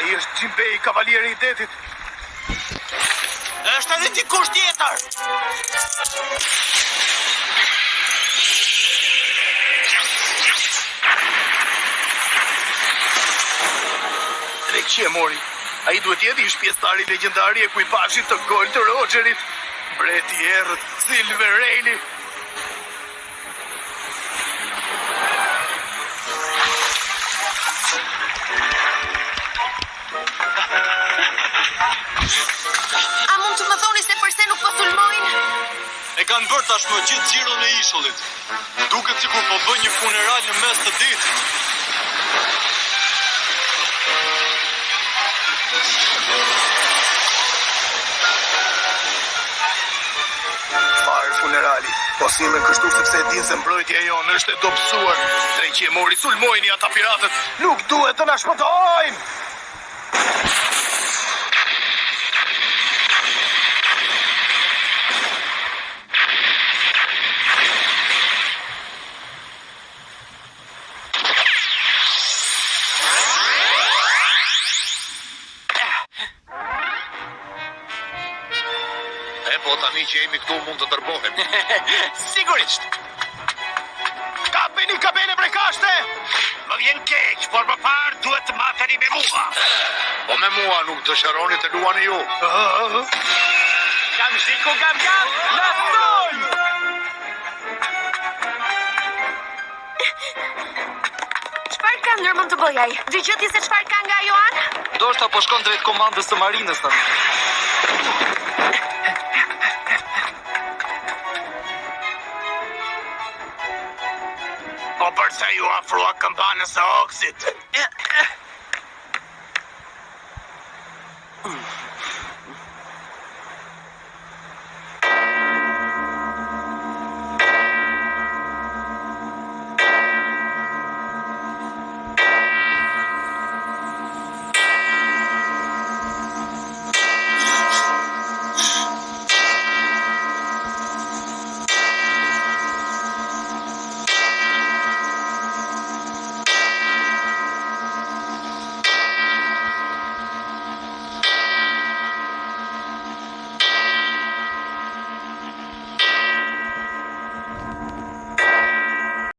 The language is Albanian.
Ai është Jimbei, kavalieri I detit. Është edhe dikush tjetër. Drejt që e mori. Ai duhet jetë ish pjesëtari legjendari e ekuipazhit të Gold Rogerit. Mbreti I errët, Silver Rayleigh. A mund të më thoni se përse nuk po sulmojnë? E kanë bërë tashmë gjithë xhiron e ishullit. Duket sikur po bën një funeral në mes të ditës. Farë funerali. Po si me kështu sepse e din se mbrojtja jonë është e dobësuar. Drejt që e mori, sulmojni ata piratët. Nuk duhet të na shpëtojnë. Po tani që jemi këtu mund të dërbohem. Sigurisht. Kapeni kabene prekashte! Më vjen keq, por më parë duhet të mateni me mua. Po me mua nuk dëshironi të luani ju. Gam ziku, gam, lasoj! Çfarë ka ndërmend të bëj ai? Dëgjoti se çfarë ka nga Joan? Ndoshta po shkon drejt komandës së marinës tani. Po përse ju afrua këmbanës së Oksit?